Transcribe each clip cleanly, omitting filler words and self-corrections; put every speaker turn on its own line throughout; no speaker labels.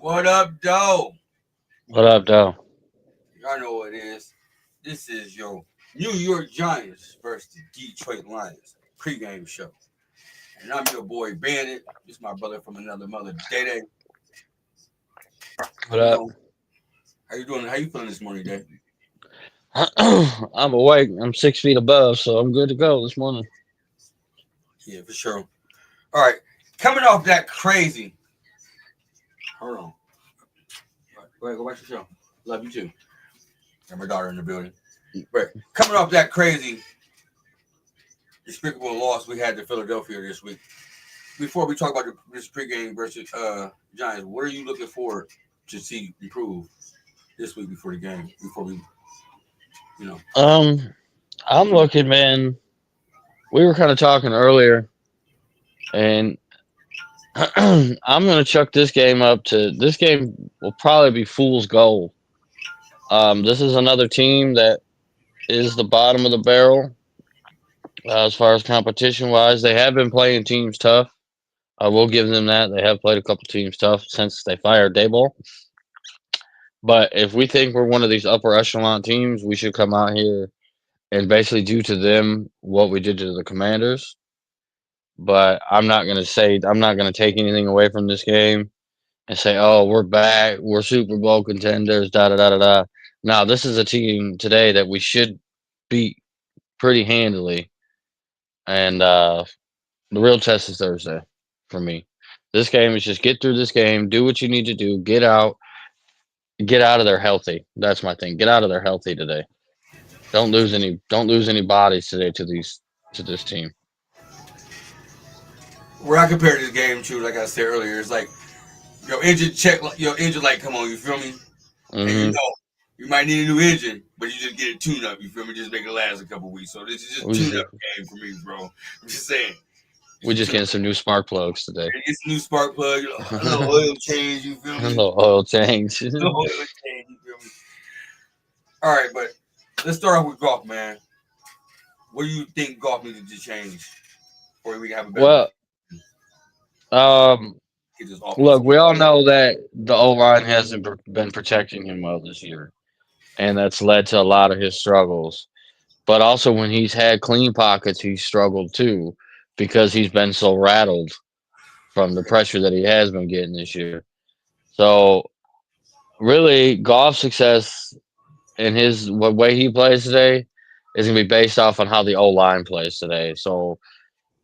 What up, Doe?
What up, though?
Y'all know what it is. This is your New York Giants versus the Detroit Lions pregame show. And I'm your boy Bandit. This is my brother from another mother, Day Day.
What
You
up?
know, how you doing? How you feeling this morning, Day?
I'm awake. I'm 6 feet above, so I'm good to go this morning.
Yeah, for sure. All right. Coming off that crazy. Hold on. Go ahead, go watch the show. Love you too. Got my daughter in the building. Right. Coming off that crazy, despicable loss we had to Philadelphia this week. Before we talk about this pregame versus Giants, what are you looking for to see improve this week before the game? Before we, you know,
Um, I'm looking, man. We were kind of talking earlier, and I'm gonna chuck this game up to. This game will probably be fool's gold. This is another team that is the bottom of the barrel as far as competition wise. They have been playing teams tough. I will give them that. They have played a couple teams tough since they fired Dayball. But if we think we're one of these upper echelon teams, we should come out here and basically do to them what we did to the Commanders. But I'm not gonna take anything away from this game and say, oh, we're back, we're Super Bowl contenders, da da da da da. Now this is a team today that we should beat pretty handily, and the real test is Thursday for me. This game is just get through this game, do what you need to do, get out of there healthy. That's my thing. Get out of there healthy today. Don't lose any bodies today to this team.
where I compare this game to, like I said earlier, it's like your engine check, your engine light come on. You feel me? And you
Hmm.
know you might need a new engine, but you just get a tune up. You feel me? Just make it last a couple weeks. So this is just
We
tune
just
up game for me, bro. I'm just saying. It's
we
a
just
tune
getting
up.
some new spark plugs today.
It's a new spark plug, a little oil change. You feel
And
me?
the oil change.
A little oil change. You feel me? All right, but let's start off with golf, man. What do you think golf needed to change for we can have a better
Well, um,
get this offense?
look, we all know that the O line hasn't been protecting him well this year, and that's led to a lot of his struggles. But also, when he's had clean pockets, he's struggled too because he's been so rattled from the pressure that he has been getting this year. So, really, golf success in his what way he plays today is going to be based off on how the O line plays today. So,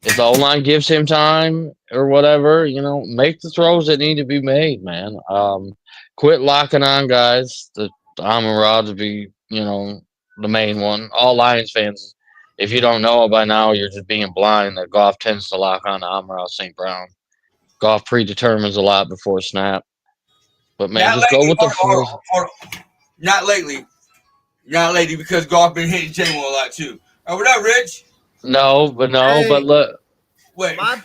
if the O line gives him time or whatever, make the throws that need to be made, man. Quit locking on guys. The Amon to be, the main one. All Lions fans, if you don't know it by now, you're just being blind that golf tends to lock on to Amon St. Brown. Golf predetermines a lot before snap. But man,
Not
just go
lately.
with the flow.
Hold on. Not lately. Not lately because golf been hitting J-Mo a lot too. What up, Rich?
No, but
Hey,
look,
Wait.
my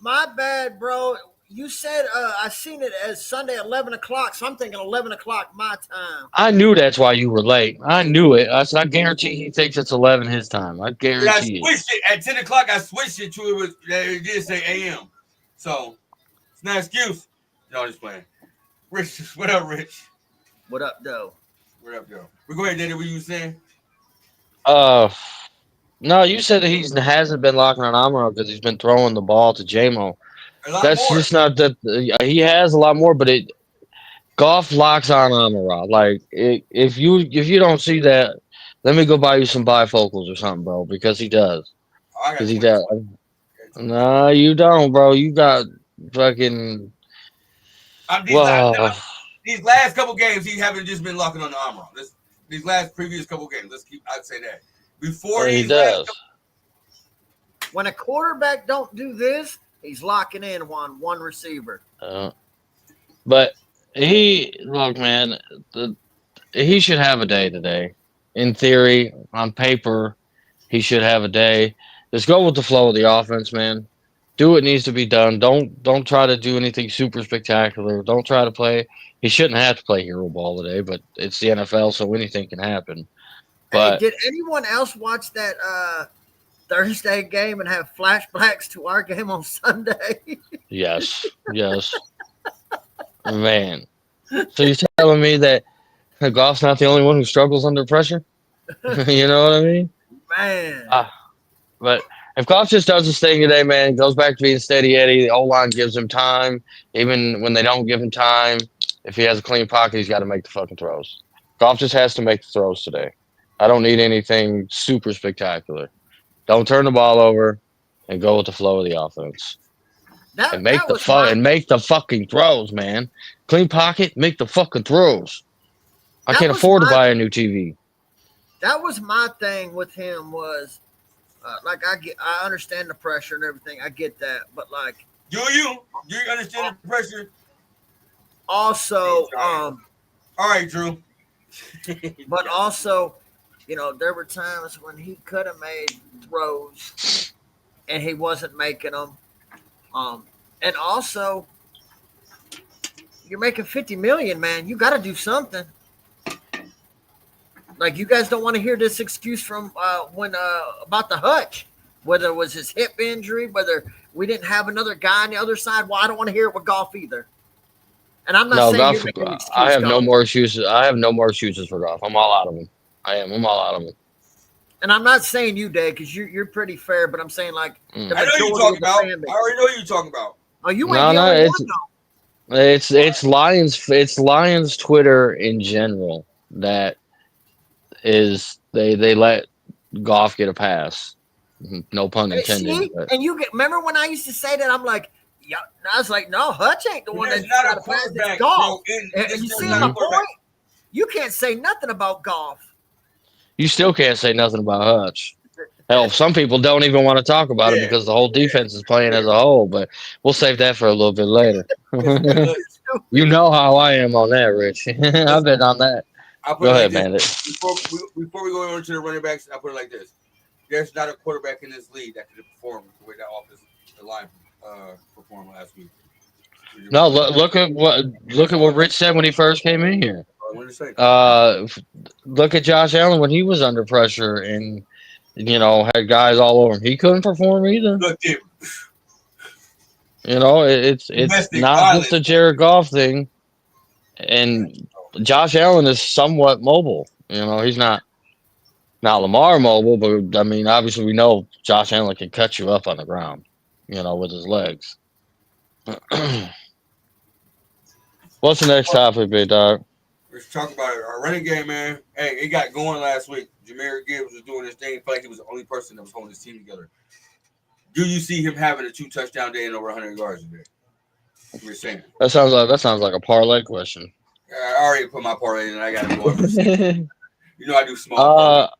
my bad, bro. You said I seen it as Sunday 11 o'clock, so I'm thinking 11 o'clock my time.
I knew that's why you were late. I knew it. I said, I guarantee he thinks it's 11 his time. I
But I
guarantee it.
switched it at 10 o'clock. I switched it to it did say AM. So it's not an excuse. No, I'm just playing. Rich, what up, Rich?
What up, though?
What up, yo? We go ahead, Daddy. What you saying?
Uh, no, you said that he hasn't been locking on Amaro because he's been throwing the ball to JMO.
A lot
That's
more.
just not that he has a lot more, but golf locks on Amaro. Like if you don't see that, let me go buy you some bifocals or something, bro, because he does.
Oh, I got
Because he
20.
does.
I got 20.
No, you don't, bro. You got fucking
I'm
well.
these last couple games, he haven't just been locking on the armor. These last previous couple games, I'd say that. Before
He
these last
does.
When a quarterback don't do this, he's locking in on one receiver.
Uh, but look, man. He should have a day today. In theory, on paper, he should have a day. Just go with the flow of the offense, man. Do what needs to be done. Don't try to do anything super spectacular. Don't try to play. He shouldn't have to play hero ball today, but it's the NFL, so anything can happen.
Hey,
But
did anyone else watch that Thursday game and have flashbacks to our game on Sunday?
yes, yes. Man. So you're telling me that golf's not the only one who struggles under pressure? You know what I mean?
Man.
But if golf just does his thing today, man, goes back to being steady Eddie, the O-line gives him time. Even when they don't give him time, if he has a clean pocket, he's got to make the fucking throws. Golf just has to make the throws today. I don't need anything super spectacular. Don't turn the ball over and go with the flow of the offense. And make the fucking throws, man. Clean pocket, make the fucking throws. I can't afford to buy a new TV.
That was my thing with him was I understand the pressure and everything. I get that, but like,
do you understand the pressure?
Also,
all right, Drew.
But also, there were times when he could have made throws and he wasn't making them. And also, you're making $50 million, man. You got to do something. Like, you guys don't want to hear this excuse from about the Hutch, whether it was his hip injury, whether we didn't have another guy on the other side. Well, I don't want to hear it with Goff either. And I'm not saying
Goff,
you're making an excuse,
I have
Goff.
no more excuses. I have no more excuses for Goff. I'm all out of them. I'm all out of them.
And I'm not saying you, Dave, because you're pretty fair, but I'm saying like
I know you're talking about. I already know you're talking about.
Oh, you ain't the only one,
it's Lions Twitter in general that is they let Goff get a pass. No pun intended.
See? And you remember when I used to say that? I'm like, yeah. I was like, no, Hutch ain't the one that's got a pass. It's Goff. And you see my point? You can't say nothing about Goff.
You still can't say nothing about Hutch. Hell, some people don't even want to talk about it because the whole defense is playing as a whole, but we'll save that for a little bit later. You know how I am on that, Rich. I've been on that. Go ahead, Bandit.
Before we go over to the running backs, I'll put it like this. There's not a quarterback in this league that could have performed the way that offensive line performed last week.
No, look at what Rich said when he first came in here. Look at Josh Allen when he was under pressure and had guys all over him. He couldn't perform either. It's not just a Jared Goff thing. And Josh Allen is somewhat mobile. He's not Lamar mobile, but I mean, obviously we know Josh Allen can cut you up on the ground, with his legs. What's the next topic, big dog?
Let's talk about it. Our running game, man. Hey, it got going last week. Jameer Gibbs was doing his thing. Felt like he was the only person that was holding his team together. Do you see him having a 2-touchdown day and over 100 yards today? We're saying
that sounds like a parlay question.
I already put my parlay in. I got to go over. I do small.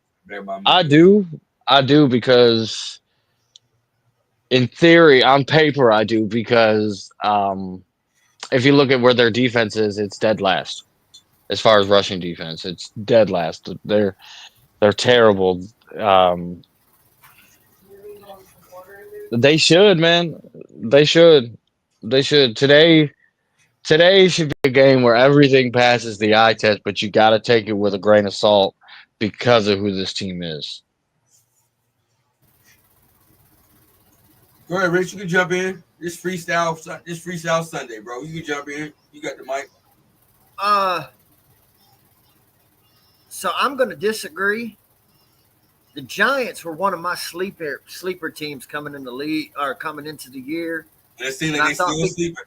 I do because, in theory, on paper, I do because if you look at where their defense is, it's dead last. As far as rushing defense, it's dead last. They're terrible. They should, man. They should. Today should be a game where everything passes the eye test, but you got to take it with a grain of salt because of who this team is.
Go ahead, Rich. You can jump in. This freestyle Sunday, bro. You can jump in. You got the mic.
So I'm going to disagree. The Giants were one of my sleeper teams coming in the league or coming into the year.
And it seemed like they still sleeping.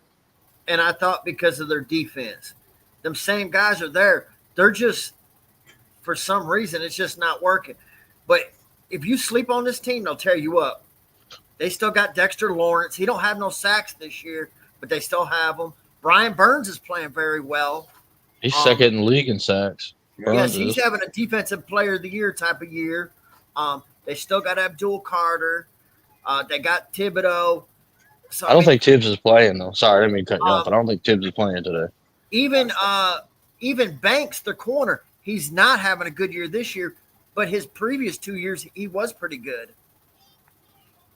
And I thought because of their defense, them same guys are there. They're just, for some reason, it's just not working. But if you sleep on this team, they'll tear you up. They still got Dexter Lawrence. He don't have no sacks this year, but they still have him. Brian Burns is playing very well.
He's second in the league in sacks.
Yes, he's having a defensive player of the year type of year. They still got Abdul Carter. They got Thibodeau. So,
I don't think Tibbs is playing, though. Sorry, I didn't mean to cut you off, but I don't think Tibbs is playing today.
Even Banks, the corner, he's not having a good year this year, but his previous 2 years, he was pretty good.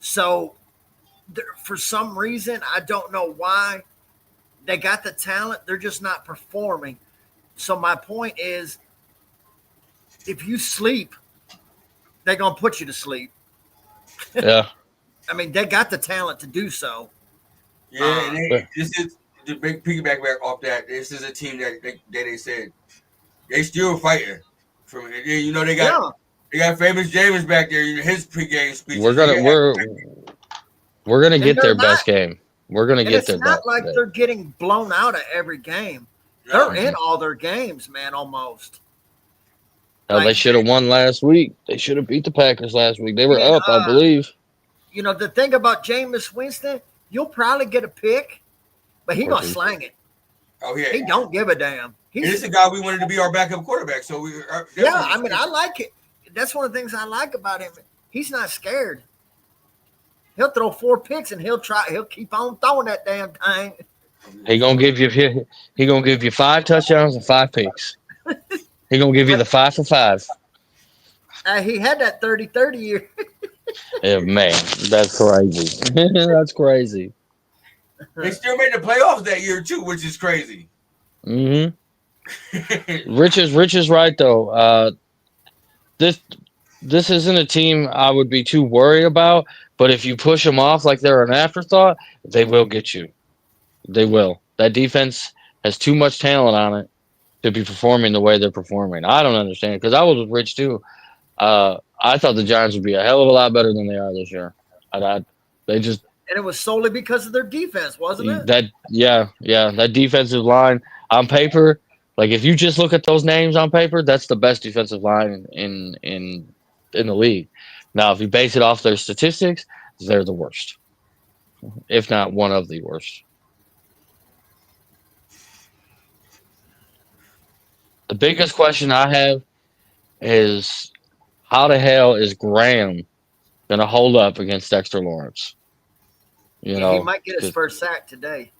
So, for some reason, I don't know why, they got the talent. They're just not performing. So, my point is, if you sleep, they're going to put you to sleep.
Yeah.
I mean, they got the talent to do so.
Yeah, to big piggyback back off that, this is a team that they said they still fighting. From you know they got famous James back there. His pregame speeches.
We're gonna
And
get
they're
their
not,
best game. We're gonna
and
get
it's
their
not
best.
like they're getting blown out of every game.
No.
They're in all their games, man, almost.
No, they should have won last week. They should have beat the Packers last week. They were up, I believe.
You know, the thing about Jameis Winston, you'll probably get a pick, but he gonna slang it.
Oh yeah,
he don't give a damn.
He's the guy we wanted to be our backup quarterback. So we
I mean, I like it. That's one of the things I like about him. He's not scared. He'll throw 4 picks and he'll keep on throwing that damn thing.
He gonna give you 5 touchdowns and 5 picks. He gonna give you the 5 for 5.
He had that 30-30 year.
Yeah, man, that's crazy. That's crazy.
They still made the playoffs that year too, which is crazy.
Mm-hmm. Rich is right though. This isn't a team I would be too worried about. But if you push them off like they're an afterthought, they will get you. They will. That defense has too much talent on it to be performing the way they're performing. I don't understand because I was with Rich too. I thought the Giants would be a hell of a lot better than they are this year. They just.
And it was solely because of their defense, wasn't it?
That defensive line on paper, like if you just look at those names on paper, that's the best defensive line in the league. Now, if you base it off their statistics, they're the worst, if not one of the worst. The biggest question I have is how the hell is Graham going to hold up against Dexter Lawrence? You know,
he might get his first sack today.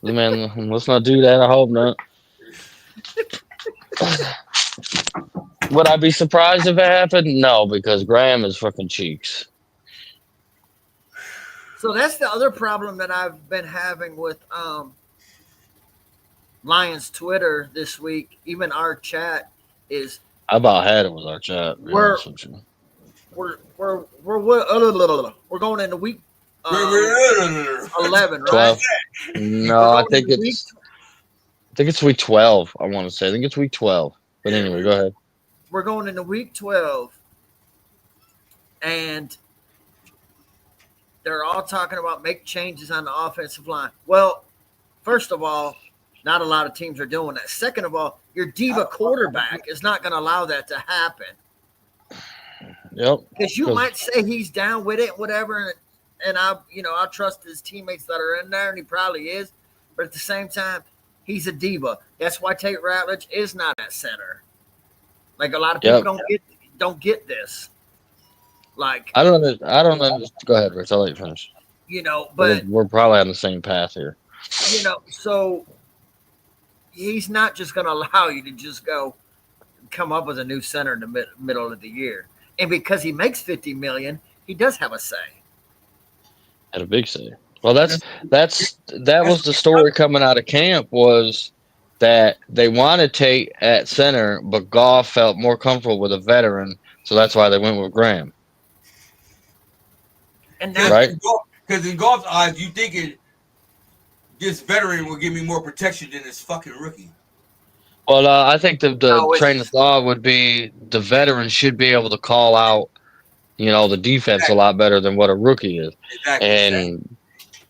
Man, let's not do that. I hope not. Would I be surprised if it happened? No, because Graham is fucking cheeks.
So that's the other problem that I've been having with Lions Twitter this week. Even our chat is.
I about had it with our chat.
We're going into week 11, right?
12. No, I think it's week 12. I want to say. I think it's week 12. But anyway, go ahead.
We're going into week 12, and they're all talking about make changes on the offensive line. Well, first of all, not a lot of teams are doing that. Second of all, your diva quarterback is not going to allow that to happen.
Yep.
Because you might say he's down with it, whatever, and I trust his teammates that are in there, and he probably is. But at the same time, he's a diva. That's why Tate Ratledge is not at center. Like a lot of people don't get this. Like
I don't understand. Go ahead, Rich. I'll let you finish.
But
we're probably on the same path here.
So he's not just going to allow you to just come up with a new center in the middle of the year. And because he makes $50 million, he does have a say.
Had a big say. Well, that was the story coming out of camp was that they wanted Tate at center, but Goff felt more comfortable with a veteran, so that's why they went with Graham.
And
right?
Because in Goff's eyes, you thinking this veteran will give me more protection than this fucking rookie.
Well, I think the train of thought would be the veteran should be able to call out, the defense a lot better than what a rookie is.
Exactly.
And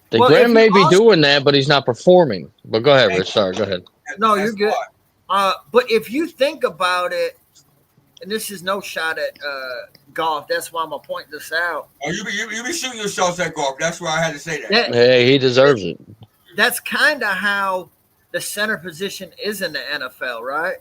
Graham may be doing that, but he's not performing. But go ahead, Rich. Sorry, go ahead.
No, you're good. But if you think about it, and this is no shot at Goff, that's why I'm gonna point this out.
Oh, you be shooting your shots at Goff. That's why I had to say that.
Hey, he deserves it.
That's kind of how the center position is in the NFL, right?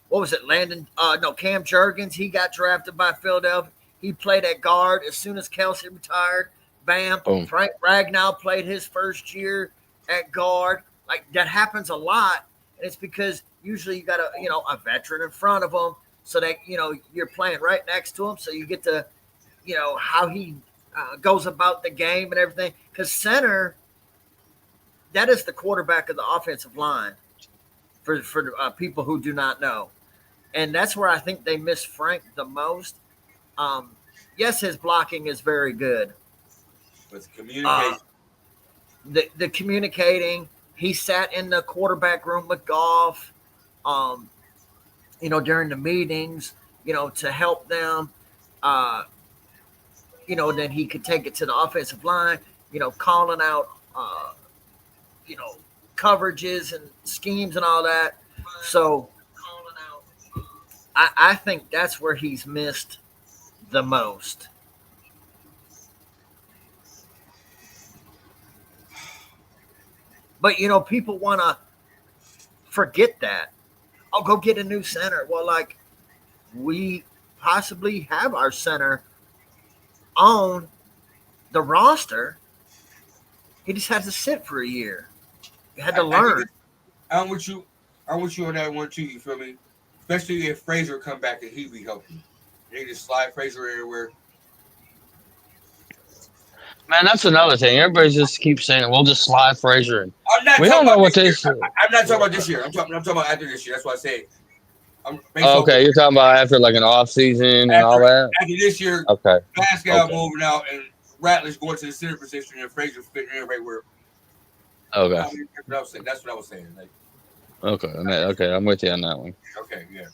What was it, Cam Jurgens? He got drafted by Philadelphia. He played at guard as soon as Kelsey retired. Bam.
Boom.
Frank Ragnow played his first year at guard. Like that happens a lot, and it's because usually you got a veteran in front of them, so that you're playing right next to him, so you get to how he goes about the game and everything. Because center, that is the quarterback of the offensive line for people who do not know, and that's where I think they miss Frank the most. Yes, his blocking is very good.
But communication.
The communicating, he sat in the quarterback room with Goff, um, during the meetings, to help them. Uh, then he could take it to the offensive line, calling out, you know, coverages and schemes and all that. So I think that's where he's missed the most. But people want to forget that. Oh, go get a new center. Well, like we possibly have our center on the roster. He just had to sit for a year. He had to learn.
I'm with you. I'm with you on that one too. You feel me? Especially if Frazier come back and he be healthy. They just slide Frazier everywhere.
Man, that's another thing. Everybody just keeps saying, "We'll just slide Frazier in."
I'm not
We
talking
don't know
about
what
this
this.
year. I'm not talking about this year. I'm talking about after this year. That's what I said. I'm based
Oh,
on
okay, you're talking about after like an off season and all
after
that.
after this year.
Okay,
Pascal
okay,
moving out and Rattler's going to the center position and Frazier fitting in right where.
okay,
That's what I was saying. That's what I was saying. Like,
okay. Okay, I'm with you on that one.
okay, yeah.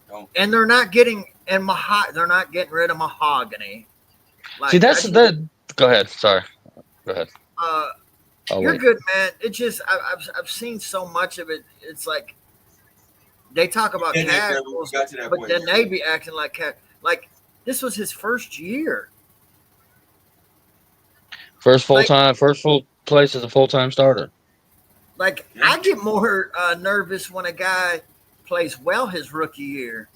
Don't.
And they're not getting they're not getting rid of Mahogany.
See,
Like
that's that. Go ahead. Sorry. Go ahead.
uh,
Oh
you're
wait.
good, man. It just I've seen so much of it. It's like they talk about
Yeah, we
casuals,
got to that
but
point.
then they be acting like this was his first year.
First
Like
full place as a full time starter.
Yeah.
I get more nervous when a guy plays well his rookie year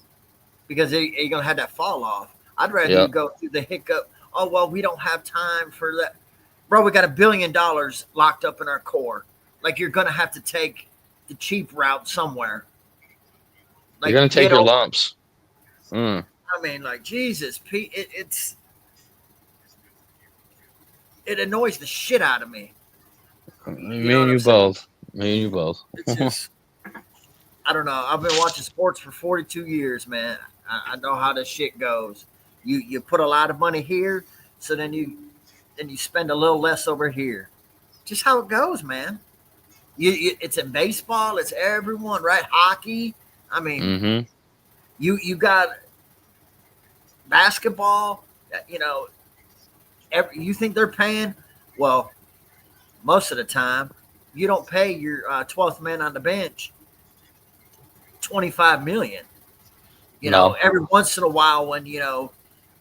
because he gonna have that fall off. I'd rather you
Yep.
go through the hiccup. Oh well, we don't have time for that, bro. We got $1 billion locked up in our core. Like you're gonna have to take the cheap route somewhere.
You're
Like
gonna
you
take
get
your
over.
lumps. Mm.
I mean, like Jesus, Pete, it annoys the shit out of me. You know
Me
what
and
I'm
you
saying?
both. Me and you both.
It's just I don't know. I've been watching sports for 42 years, man. I know how this shit goes. You put a lot of money here, so then you spend a little less over here. Just how it goes, man. It's in baseball. It's everyone, right? Hockey. I mean,
Mm-hmm.
you got basketball. You think they're paying? Well, most of the time, you don't pay your 12th man on the bench 25 million.
No.
Every once in a while when you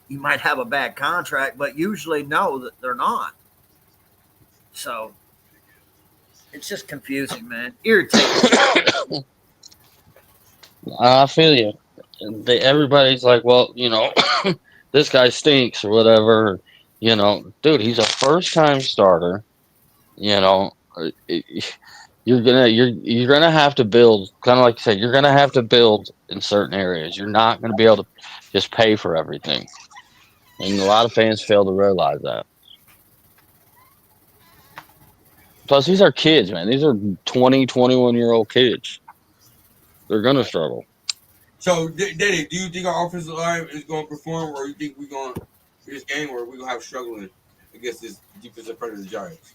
might have a bad contract, but usually no, that they're not. So it's just confusing, man. Irritating.
I feel you. Everybody's like, well, this guy stinks or whatever. Dude, he's a first time starter. You know, you're gonna have to build, kind of like you said, you're gonna have to build in certain areas. You're not gonna be able to just pay for everything, and a lot of fans fail to realize that. Plus, these are kids, man. These are 20, 21-year-old kids. They're gonna struggle.
So, Daddy, do you think our offensive line is going to perform, or you think we're going to this game, or we're going to have struggling against this defensive front of the Giants?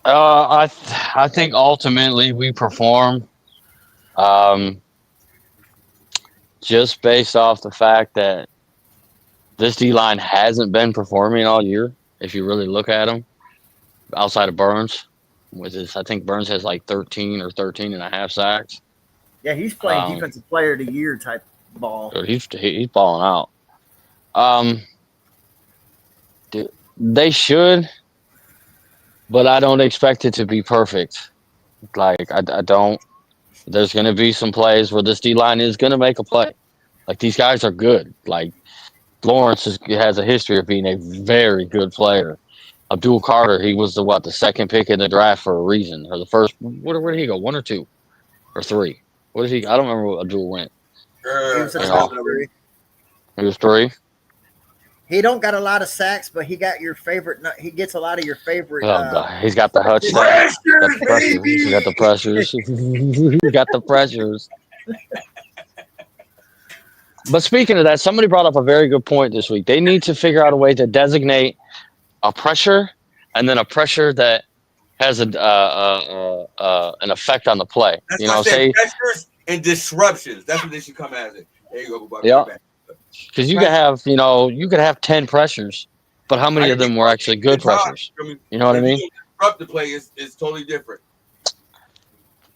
I think ultimately we perform, um, just based off the fact that this D line hasn't been performing all year. If you really look at them, outside of Burns, I think Burns has like 13 or 13 and a half sacks.
Yeah, he's playing defensive player of the year type ball.
So he's balling out. Um, they should, but I don't expect it to be perfect. Like I don't. There's going to be some plays where this D line is going to make a play. Like these guys are good. Like Lawrence has a history of being a very good player. Abdul Carter, he was the second pick in the draft for a reason, or the first. Where did he go? One or two, or three? What did he? I don't remember what Abdul went.
He was a
You
top
know,
three.
he was three.
He don't got a lot of sacks, but he got your favorite. He gets a lot of your favorite.
Oh god, he's got the touchdown. He's got the pressures. He got the pressures. But speaking of that, somebody brought up a very good point this week. They need to figure out a way to designate a pressure and then a pressure that has an effect on the play.
That's
You
why I
know,
said
say
pressures and disruptions. That's what they should come as it. There you go, Bubba.
yeah,
Get back.
because you
Right.
could have you could have 10 pressures, but how many of them were actually good pressures? You know what I
If you
mean?
can disrupt the play, it's totally different.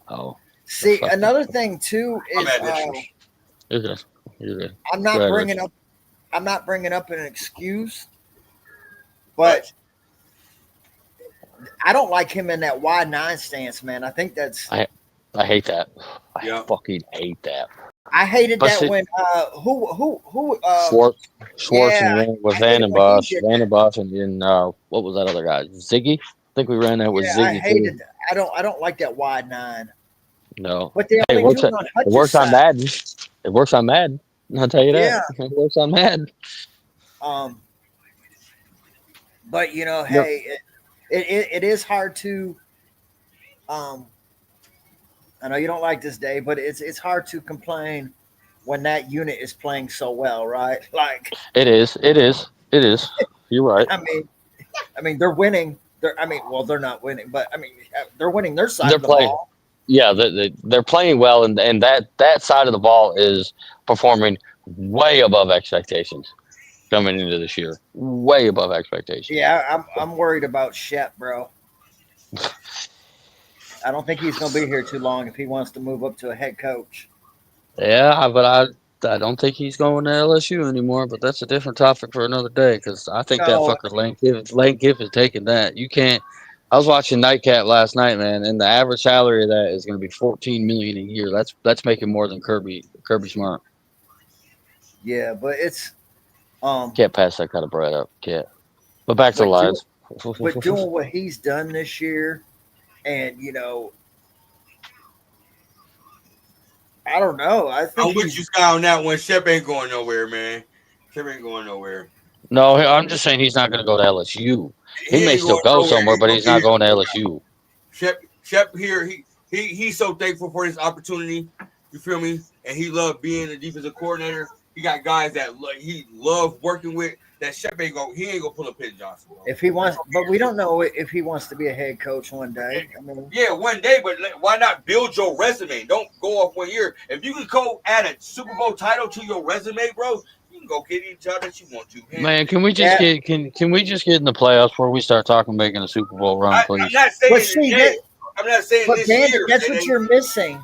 Oh,
See, another thing too
I'm
is
at this.
you're good. You're good.
I'm
Go
not
ahead,
bringing
Rich.
up I'm not bringing up an excuse,
But
but I don't like him in that wide 9 stance, man. I think that's
I hate that. I
Yeah.
fucking hate that.
I hated
But
that
see,
when who
Schwartz
yeah,
and ran with
I hated when he did
Van
that.
den Bosch, and what was that other guy? Ziggy. I think we ran that with
Yeah, I
Ziggy too.
hated that. I don't like that wide 9.
No,
But they
hey,
only do it on
it
Hutch's
works on
side.
Madden. It works on Madden. I'll tell you that.
Yeah.
It works on Madden.
Um but
Yep.
hey, it is hard to um I know you don't like this day, but it's hard to complain when that unit is playing so well, right? Like,
It is. It is. It is. You're right.
I mean, they're winning. Well, they're not winning, but I mean, they're winning their side
They're
of the
playing.
ball.
Yeah, they're playing well, and that side of the ball is performing way above expectations coming into this year. Way above expectations.
Yeah, I'm worried about Shep, bro. I don't think he's going to be here too long if he wants to move up to a head coach.
Yeah, but I don't think he's going to LSU anymore. But that's a different topic for another day. Because I think that
So
fucker Lane Kiffin taking that. You can't. I was watching Nightcat last night, man, and the average salary of that is going to be $14 million a year. That's making more than Kirby Smart.
yeah, but it's
Can't pass that kind of bread up. Can't. But back to the
but do
Lions.
but doing what he's done this year, and I don't know. I think
I'm with you, Sky, on that one. Shep ain't going nowhere, man. Shep ain't going nowhere.
No, I'm just saying he's not going to go to LSU.
He
He may
ain't
still
going
go
nowhere.
somewhere,
He's
but
gonna
he's
be
not going to
here.
LSU.
Shep here. He's so thankful for this opportunity. You feel me? And he loved being a defensive coordinator. He got guys that he loved working with. That Shep ain't gonna pull a Penn Johnson. Bro.
if he wants, but we don't know if he wants to be a head coach one day. I mean,
Yeah, one day, but why not build your resume? Don't go off 1 year. If you can go add a Super Bowl title to your resume, bro, you can go get any job that you want to.
Man, can we just
Yeah.
can we just get in the playoffs before we start talking making a Super Bowl run,
I'm
please?
not saying
but see
today.
that,
I'm not saying
but
this
Bandit,
year.
that's what you're missing.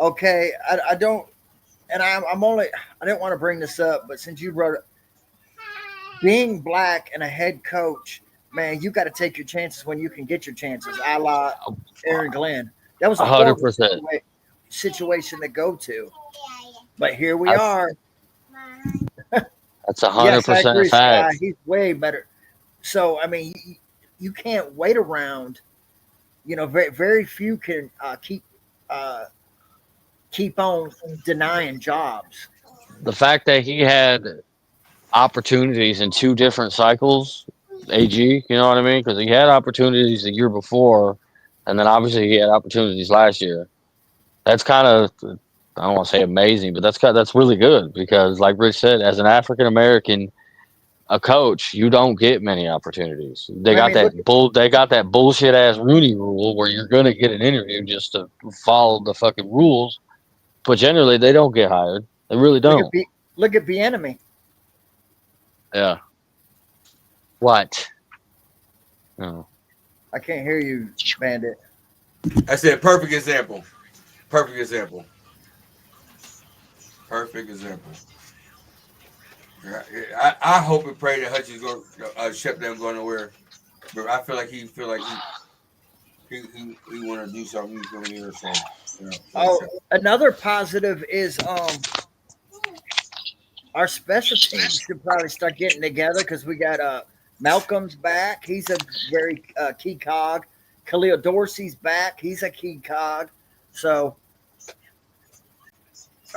Okay, I don't, and I didn't want to bring this up, but since you brought it, being black and a head coach, man, you got to take your chances when you can get your chances. A la Aaron Glenn, that was a horrible
100%.
situation to go to, but here we are.
That's
Yes, I
100% a
agree, Sky.
fact.
He's way better. So I mean, you can't wait around. Very very few can keep on denying jobs.
The fact that he had opportunities in two different cycles, AG, you know what I mean? Because he had opportunities the year before, and then obviously he had opportunities last year. That's kind of, I don't want to say amazing, but that's really good because, like Rich said, as an African American, a coach, you don't get many opportunities. They
I
got
mean,
they got that bullshit ass Rooney rule where you're gonna get an interview just to follow the fucking rules, but generally they don't get hired. They really don't.
look at Bieniemy.
Yeah. What? Oh.
I can't hear you, Bandit.
I said perfect example. Perfect example. Perfect example. I hope and pray that Hutchins go Shep them going nowhere. But I feel like he want to do something from here. So
Oh, another positive is our special teams should probably start getting together because we got Malcolm's back. He's a very key cog. Khalil Dorsey's back. He's a key cog. So,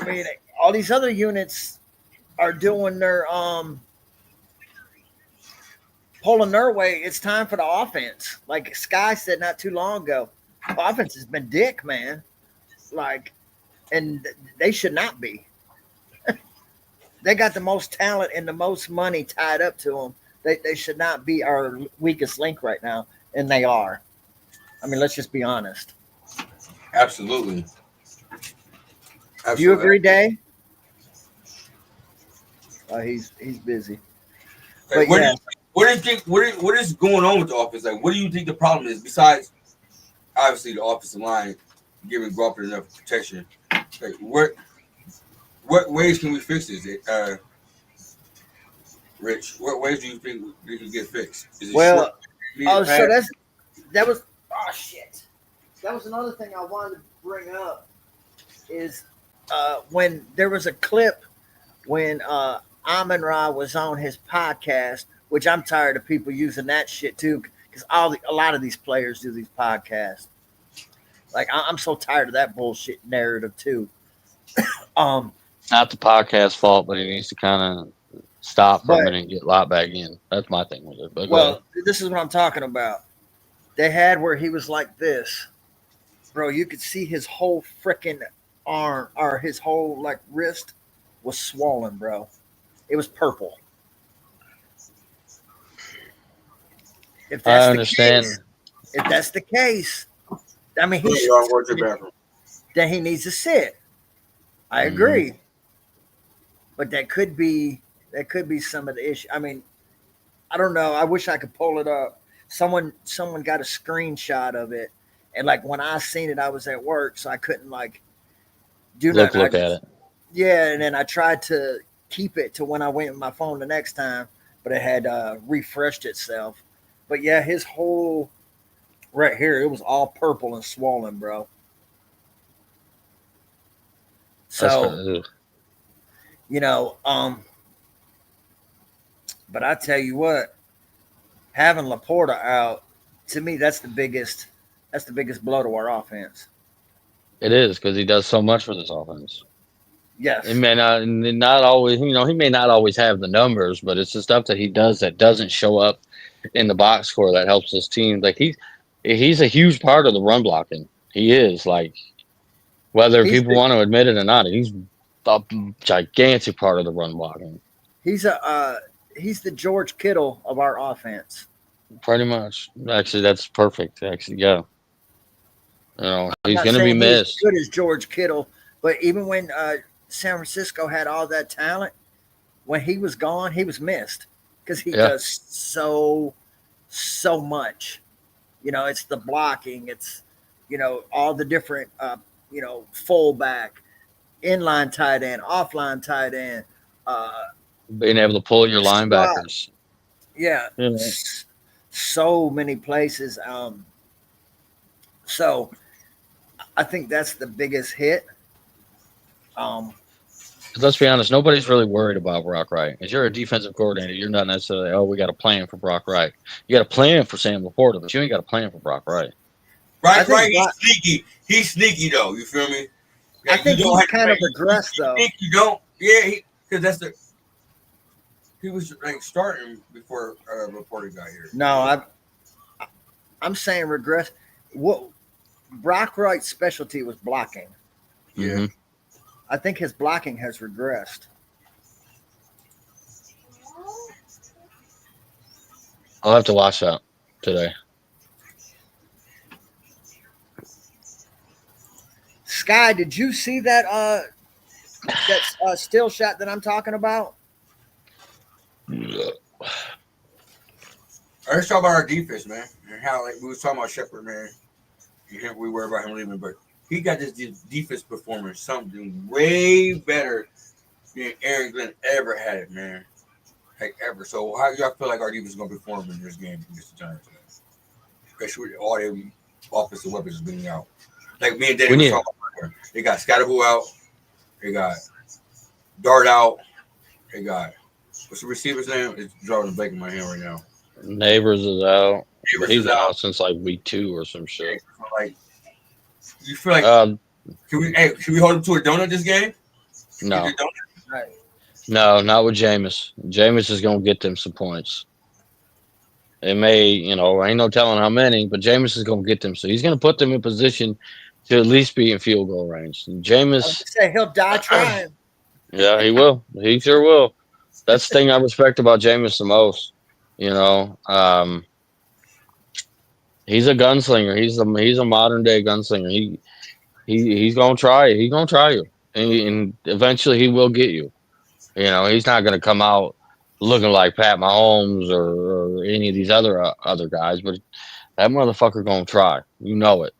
I mean, all these other units are doing their pulling their way. It's time for the offense. Like Sky said not too long ago, offense has been dick, man. Like, and they should not be. They got the most talent and the most money tied up to them. They should not be our weakest link right now. and they are. I mean, let's just be honest.
Absolutely.
Do you agree, Dave? He's busy.
Like,
But yeah,
what do you think? What is going on with the offense? Like, what do you think the problem is? Besides, obviously, the offensive line giving Crawford enough protection. Like, what ways can we fix this? Rich, what ways do you think we can get fixed? Is it
well,
short?
so that was shit. That was another thing I wanted to bring up is when there was a clip when Amon Ra was on his podcast, which I'm tired of people using that shit too, because a lot of these players do these podcasts. Like I'm so tired of that bullshit narrative too.
Not the podcast fault, but he needs to kind of stop for a
But-
minute and get locked back in. That's my thing with it. But go ahead.
Well, this is what I'm talking about. They had where he was like this, bro. You could see his whole freaking arm or his whole like wrist was swollen, bro. It was purple. If
I understand.
If that's the case, I mean, then he needs to sit. I agree, but that could be some of the issue. I mean, I don't know. I wish I could pull it up. Someone got a screenshot of it, and like when I seen it, I was at work, so I couldn't like
look at it.
Yeah, and then I tried to keep it to when I went with my phone the next time, but it had refreshed itself. But yeah, his whole right here, it was all purple and swollen, bro. So, you know, but I tell you what, having Laporta out, to me, that's the biggest blow to our offense.
It is because he does so much for this offense.
Yes.
It may not always, he may not always have the numbers, but it's the stuff that he does that doesn't show up in the box score that helps his team. Like he's a huge part of the run blocking. He is, like, whether people want to admit it or not, he's a gigantic part of the run blocking.
He's the George Kittle of our offense.
Pretty much. Actually, that's perfect. Actually, yeah. You know, he's going to be missed.
He's good as George Kittle, but even when San Francisco had all that talent, when he was gone, he was missed because he does so much. You know, it's the blocking, it's, you know, all the different, you know, fullback, inline tight end, offline tight end,
being able to pull your linebackers.
Yeah, so many places. So I think that's the biggest hit.
Let's be honest, nobody's really worried about Brock Wright. If you're a defensive coordinator, you're not necessarily, we got a plan for Brock Wright. You got a plan for Sam Laporta, but you ain't got a plan for Brock Wright.
Right, he's sneaky. He's sneaky, though. You feel me?
Like, I think he's kind of regressed, though.
You don't? Yeah, because he was like starting before Laporta got here.
No, I'm saying regress. What Brock Wright's specialty was blocking.
Yeah.
Mm-hmm.
I think his blocking has regressed.
I'll have to watch that today.
Sky, did you see that still shot that I'm talking about?
Let's talk about our defense, man, and how we was talking about Shepard, man. We worry about him leaving, but he got this defense performance, something way better than Aaron Glenn ever had it, man. Like ever. So how y'all feel like our defense is gonna perform in this game against the Giants, man? Especially with all their offensive weapons being out. Like me and Danny were talking about. They got Scottaboo out. They got Dart out. They got what's the receiver's name? It's drawing a blank in my hand right now.
Neighbors is out. He's
out
out since like week 2 or some shit.
Like, you feel like should we hold him to a donut this game?
No.
Right.
No, not with Jameis. Jameis is gonna get them some points. It may, ain't no telling how many, but Jameis is gonna get them. So he's gonna put them in position to at least be in field goal range. Jameis,
say he'll die trying.
Yeah, he will. He sure will. That's the thing I respect about Jameis the most. He's a gunslinger. He's a modern day gunslinger. He's gonna try it. He's gonna try you, and eventually he will get you. You know, he's not gonna come out looking like Pat Mahomes or any of these other guys, but that motherfucker gonna try. You know it.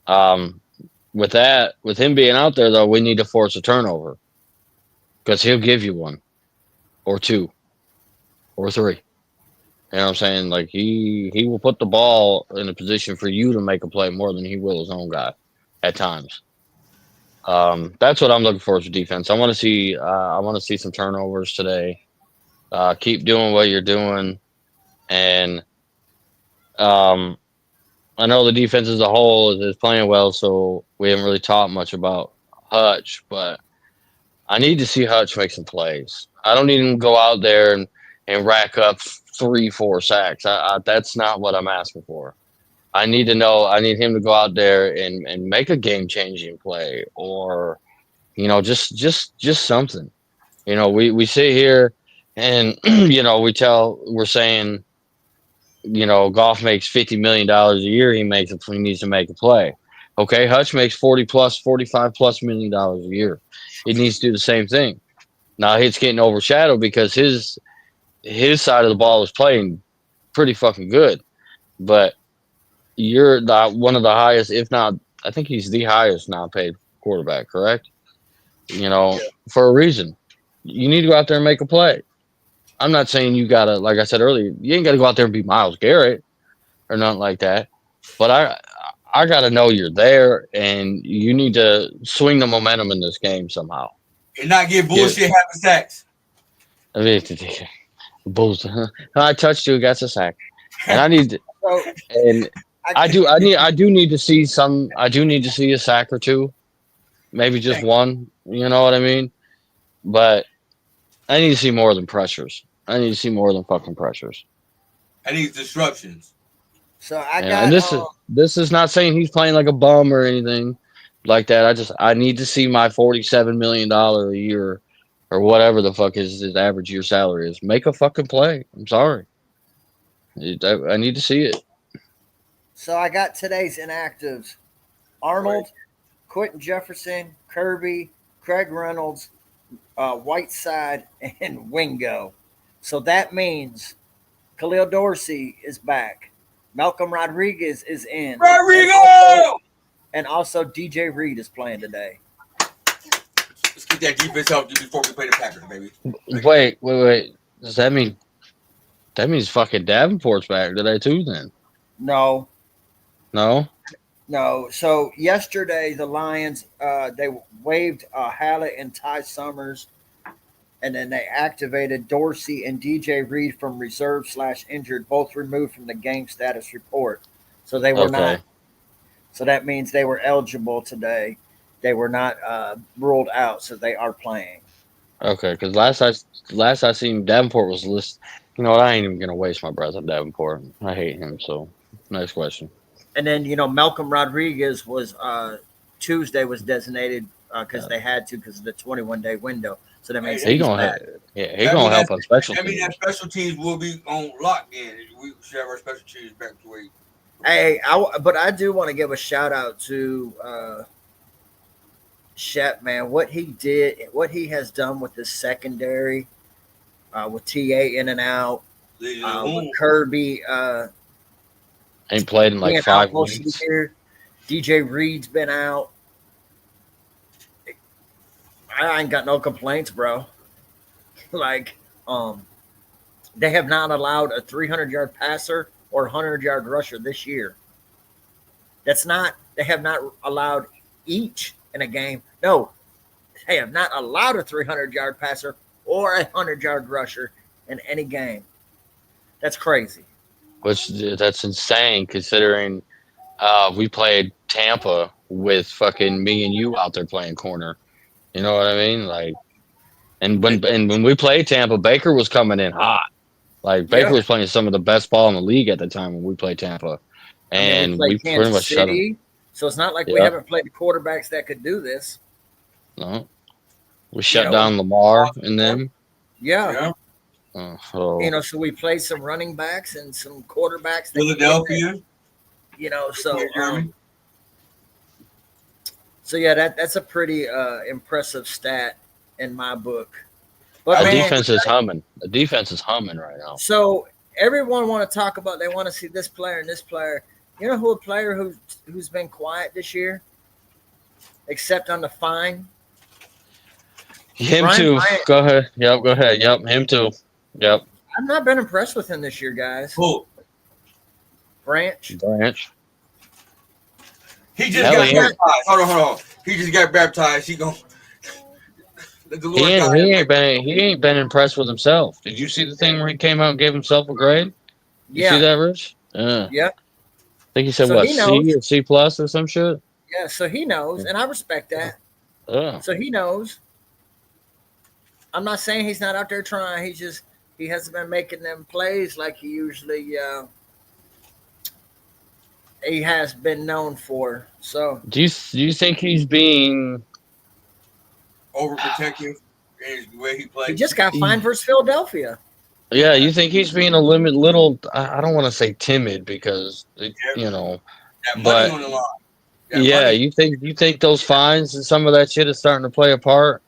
Um, with him being out there though, we need to force a turnover because he'll give you one or two or three. You know what I'm saying? Like he will put the ball in a position for you to make a play more than he will his own guy at times. That's what I'm looking for for defense. I want to see some turnovers today. Keep doing what you're doing, and um, I know the defense as a whole is playing well, so we haven't really talked much about Hutch, but I need to see Hutch make some plays. I don't need him to go out there and rack up 3, 4 sacks. That's not what I'm asking for. I need to know. I need him to go out there and make a game changing play, or just something. We sit here and we're saying Goff makes $50 million a year. He needs to make a play. Okay, Hutch makes 40 plus, 45 plus $1 million a year. He needs to do the same thing. Now it's getting overshadowed because his side of the ball is playing pretty fucking good, but you're one of the highest, if not, I think he's the highest now paid quarterback, correct?
Yeah.
For a reason. You need to go out there and make a play. I'm not saying you gotta, like I said earlier, you ain't gotta go out there and be Miles Garrett or nothing like that. But I gotta know you're there, and you need to swing the momentum in this game somehow.
And not get bullshit having sacks.
I mean, bullshit. I touched you, got a sack, and I need to,
So
and I do need to see some. I do need to see a sack or two, maybe just one. You know what I mean? But I need to see more than pressures. I need to see more than fucking pressures.
And these disruptions.
so I
Yeah, and
got
this is not saying he's playing like a bum or anything like that. I need to see my $47 million a year or whatever the fuck his average year salary is. Make a fucking play. I'm sorry. I need to see it.
today's inactives: Arnold, Quentin Jefferson, Kirby, Craig Reynolds, Whiteside, and Wingo. So that means Khalil Dorsey is back. Malcolm Rodriguez is in.
Rodrigo!
And also DJ Reed is playing today.
Let's get that defense up before we play the Packers, baby.
Wait. Does that means fucking Davenport's back today too? Then
No,
no.
no. So yesterday the Lions they waived Hallett and Ty Summers, and then they activated Dorsey and DJ Reed from reserve/injured, both removed from the game status report. So they were not.
Okay.
So that means they were eligible today. They were not ruled out, so they are playing.
Okay. Because last I seen Davenport was listed. You know what? I ain't even gonna waste my breath on Davenport. I hate him. So next question.
And then Malcolm Rodriguez was Tuesday was designated because they had to because of the 21-day window. So that means
He
he's
gonna
back.
he gonna help on special
I mean, that
teams.
special teams will be on lockdown. We should have our special teams back to where.
Hey, but I do want to give a shout out to Shep, man. What he did, what he has done with the secondary, with TA in and out, with Kirby
Ain't played in like
being
5
out most of the
weeks.
year. DJ Reed's been out. I ain't got no complaints, bro. Like, they have not allowed a 300-yard passer or 100-yard rusher this year. They have not allowed each in a game. No, they have not allowed a 300-yard passer or a 100-yard rusher in any game. That's crazy.
That's insane considering we played Tampa with fucking me and you out there playing corner. You know what I mean? Like, and when we played Tampa, Baker was coming in hot. Like Baker was playing some of the best ball in the league at the time when we played Tampa,
We
and we
played
pretty
Kansas
much shut him.
City, so it's not like we haven't played the quarterbacks that could do this.
No, we shut down Lamar and them.
Yeah.
So
So we played some running backs and some quarterbacks.
Philadelphia.
So
Jeremy.
so yeah, that's a pretty impressive stat in my book. But
The
man,
defense is humming. The defense is humming right now.
so everyone want to talk about they want to see this player and this player. You know who a player who's been quiet this year, except on the fine?
Him
Brian
too.
Bryant.
Go ahead. Yep. Go ahead. Yep. Him too. Yep.
I've not been impressed with him this year, guys.
Who?
Branch.
Branch.
He just
Hell,
got
he
baptized. Hold on. He just got baptized. He going let the Lord guide him.
He ain't been impressed with himself. Did you see the thing where he came out and gave himself a grade? You see
Yeah.
that, Rich? Yeah.
Yeah.
I think he said
So
what,
he
C
knows.
or C plus or some shit.
Yeah. So he knows, and I respect that.
Yeah.
So he knows. I'm not saying he's not out there trying. He hasn't been making them plays like he usually he has been known for. So
Do you think he's being?
Overprotective in the way he
he
plays.
just got fined versus Philadelphia.
Yeah, you think he's being a little? I don't want to say timid because you know,
That money
but
on the line. That
yeah,
money.
you think those fines and some of that shit is starting to play a part?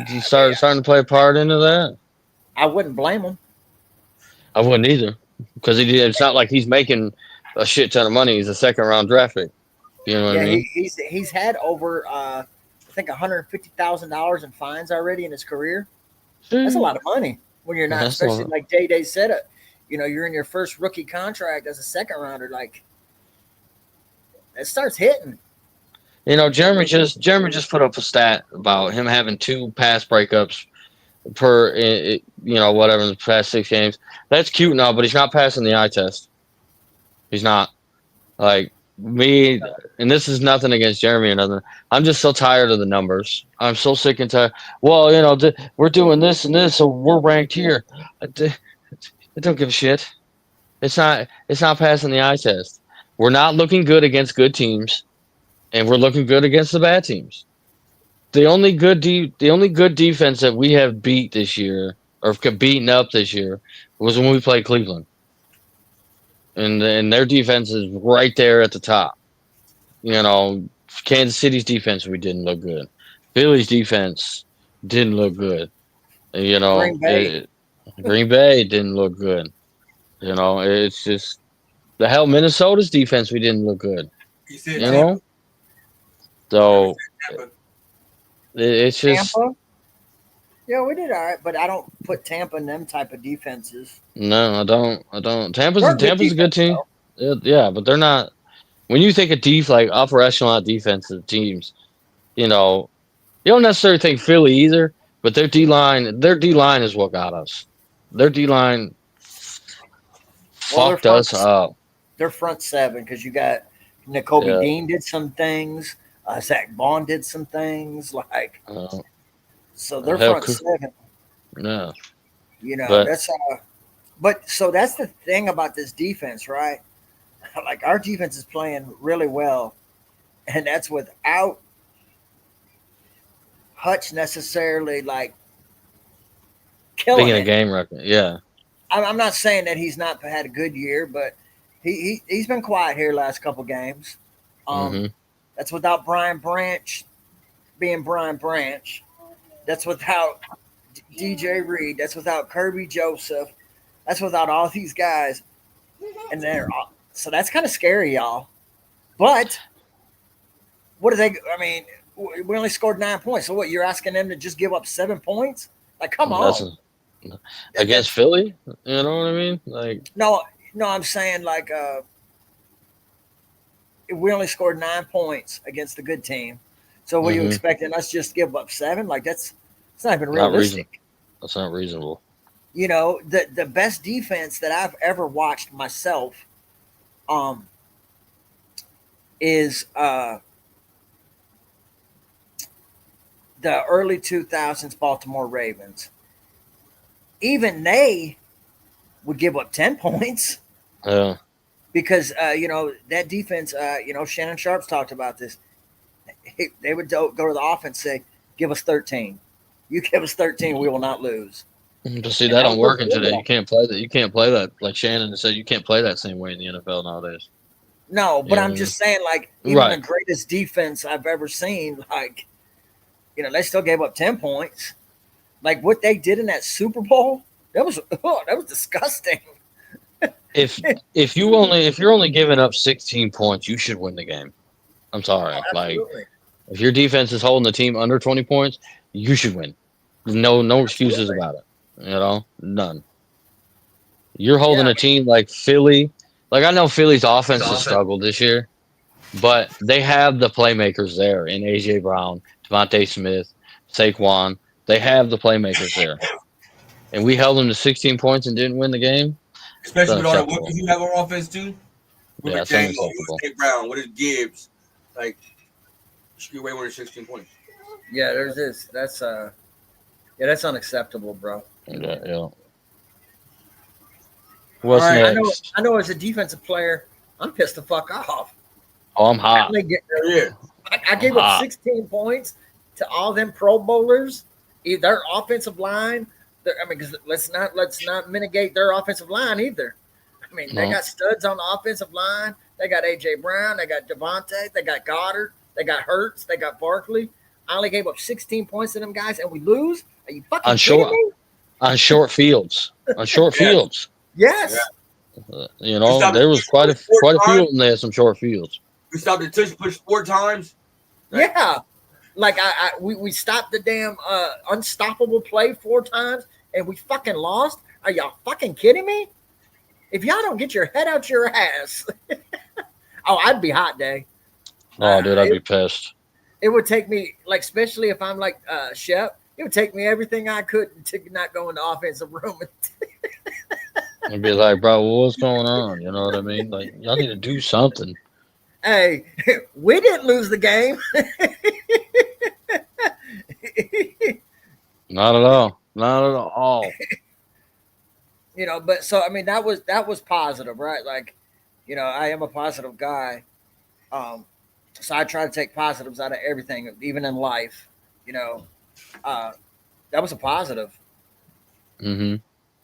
You starting to play a part into that?
I wouldn't blame him.
I wouldn't either, because it's not like he's making a shit ton of money. He's a second round draft pick. You know what
Yeah,
I mean?
he's had over I think $150,000 in fines already in his career. That's a lot of money when you're not,
That's
especially
a-
like Day said it. You're in your first rookie contract as a second rounder. Like it starts hitting.
You know, Jeremy just put up a stat about him having 2 pass breakups per whatever in the past 6 games. That's cute now, but he's not passing the eye test. He's not. Like me, and this is nothing against Jeremy or nothing. I'm just so tired of the numbers. I'm so sick and tired. Well, we're doing this and this, so we're ranked here. I don't give a shit. It's not passing the eye test. We're not looking good against good teams, and we're looking good against the bad teams. The only good defense that we have beat this year or beaten up this year was when we played Cleveland, and their defense is right there at the top. Kansas City's defense we didn't look good. Philly's defense didn't look good.
Green Bay.
Green Bay didn't look good. It's just the hell Minnesota's defense we didn't look good.
He said
You know, so
Tampa.
it's just
Tampa. Yeah, we did all right, but I don't put Tampa in them type of defenses.
no, I don't. Tampa's
They're a good
a good
defense,
team.
though.
Yeah, but they're not. When you think of like upper echelon defensive teams, you don't necessarily think Philly either. But their D line is what got us. Their D line fucked us up.
They're front seven because you got N'Kobe
Yeah.
Dean did some things. Zach Bond did some things. So they're
hell,
front seven.
Yeah.
But that's the thing about this defense, right? Like our defense is playing really well, and that's without Hutch necessarily like killing
Being a
it.
game record, yeah.
I'm not saying that he's not had a good year, but he's been quiet here last couple games.
Mhm.
That's without Brian Branch being Brian Branch. That's without DJ Reed. That's without Kirby Joseph. That's without all these guys, and so that's kind of scary, y'all. But what do they? I mean, we only scored 9 points. So what? You're asking them to just give up 7 points? Like, come on.
Against Philly, you know what I mean? Like,
no, I'm saying like we only scored 9 points against a good team. So what are you expecting us just give up 7? Like it's not even realistic.
That's not reasonable.
The best defense that I've ever watched myself is the early 2000s Baltimore Ravens. Even they would give up 10 points.
Yeah.
Because, that defense, Shannon Sharp's talked about this. They would go to the offense and say, give us 13. You give us 13, we will not lose.
To see
And
that
that
don't
was
work today. You can't play that. You can't play that. Like Shannon said, you can't play that same way in the NFL nowadays.
No, but
You know
I'm
what I
just saying, like,
mean?
even the
Right.
greatest defense I've ever seen, like, they still gave up 10 points. Like what they did in that Super Bowl, that was disgusting.
If you're only giving up 16 points, you should win the game. I'm sorry. Like
Absolutely.
if your defense is holding the team under 20 points, you should win. No excuses
Absolutely.
about it. None. You're holding
Yeah.
a team like Philly. Like I know Philly's offense has struggled this year, but they have the playmakers there in AJ Brown, Devontae Smith, Saquon. They have the playmakers there, and we held them to 16 points and didn't win the game. It's
Especially with all the
unacceptable.
weapons you have on offense too. With
Yeah, it's
McDaniel, with
unacceptable.
St. Brown, with his Gibbs, like you should get away with 16 points.
Yeah, there's this. That's unacceptable, bro.
Yeah. What's
All right.
next?
I know as a defensive player, I'm pissed the fuck off.
Oh, I'm hot.
Yeah.
I gave up 16 points to all them Pro Bowlers. Their offensive line. Because let's not mitigate their offensive line either. I mean, they got studs on the offensive line. They got AJ Brown. They got Devontae. They got Goddard. They got Hurts. They got Barkley. I only gave up 16 points to them guys, and we lose. Are you fucking kidding me?
On short fields. On short fields.
Yes.
Yeah.
There was quite a few of them. They had some short fields.
We stopped the tush push 4 times.
Yeah. Like we stopped the damn unstoppable play 4 times, and we fucking lost. Are y'all fucking kidding me? If y'all don't get your head out your ass, I'd be hot, Day.
Oh, dude, I'd be pissed.
It would take me, like, especially if I'm like Shep, it would take me everything I could to not go in the offensive room.
I'd be like, bro, what's going on? You know what I mean? Like, y'all need to do something.
Hey, we didn't lose the game.
Not at all. Not at all.
But so I mean that was positive, right? Like, I am a positive guy. So I try to take positives out of everything, even in life. That was a positive.
Mm-hmm.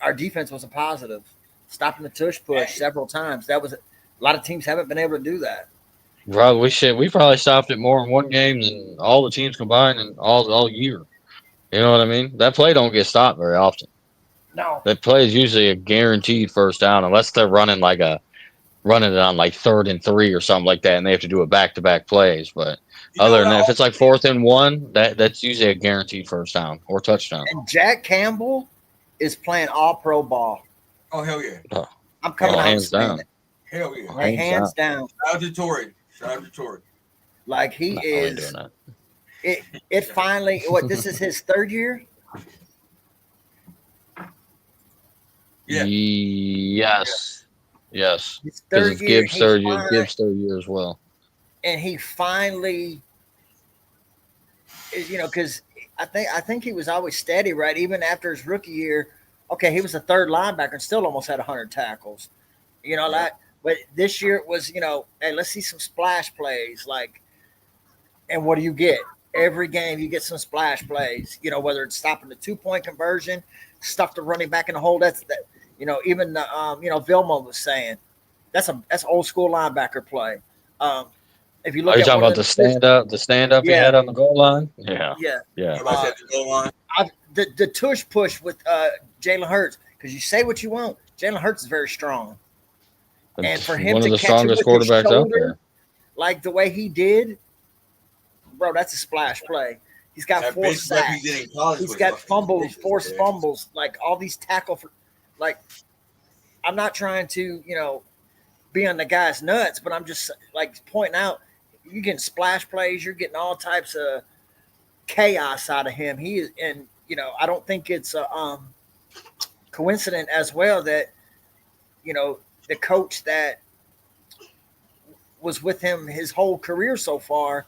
Our defense was a positive. Stopping the tush push several times. That was a lot of teams haven't been able to do that.
Bro, we probably stopped it more in one game than all the teams combined in all year. You know what I mean? That play don't get stopped very often.
No.
That play is usually a guaranteed first down, unless they're running it on like 3rd and 3 or something like that, and they have to do it back-to-back plays. But other than that, if it's like 4th and 1, that's usually a guaranteed first down or touchdown.
And Jack Campbell is playing all pro ball.
Oh, hell yeah.
I'm coming out
hands down.
Hell yeah.
Like, hands down.
Shout out to Torrey.
Like he is.
Doing that.
It finally. This is his 3rd year.
Yeah.
Yes.
His
Because
3rd
it's
year.
Gibbs' third year. Gibbs' 3rd year as well.
And he finally, because I think he was always steady, right? Even after his rookie year. Okay, he was a 3rd linebacker and still almost had 100 tackles. But this year it was, hey, let's see some splash plays. Like, and what do you get? Every game you get some splash plays, whether it's stopping the 2-point conversion, stuff the running back in the hole. That's that, even the, Vilma was saying that's old school linebacker play. If you look
Are you
at
talking about the stand up he had on the goal line? Yeah.
The tush push with Jalen Hurts, because you say what you want. Jalen Hurts is very strong. And for him
one
to
of the
catch
strongest
it with his
quarterbacks out
shoulder,
there,
like the way he did, bro, that's a splash play. He's got 4 sacks. He's got fumbles, forced fumbles, like all these tackle for, like, I'm not trying to, be on the guy's nuts, but I'm just like pointing out, you're getting splash plays, you're getting all types of chaos out of him. He is, and I don't think it's a coincidence as well that the coach that was with him his whole career so far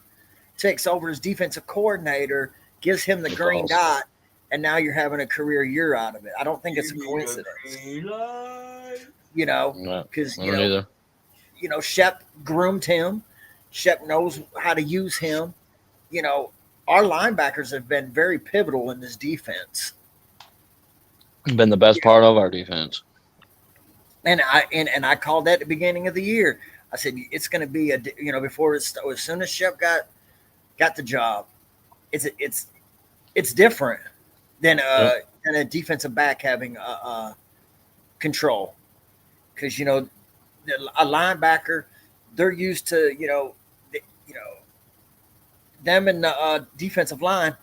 takes over as defensive coordinator, gives him the green dot, and now you're having a career year out of it. I don't think it's a coincidence. Because Shep groomed him. Shep knows how to use him. Our linebackers have been very pivotal in this defense.
Been the best part of our defense.
And I called that at the beginning of the year. I said it's going to be before as soon as Shep got the job, it's different than than a defensive back having control, because a linebacker, they're used to them and the defensive line,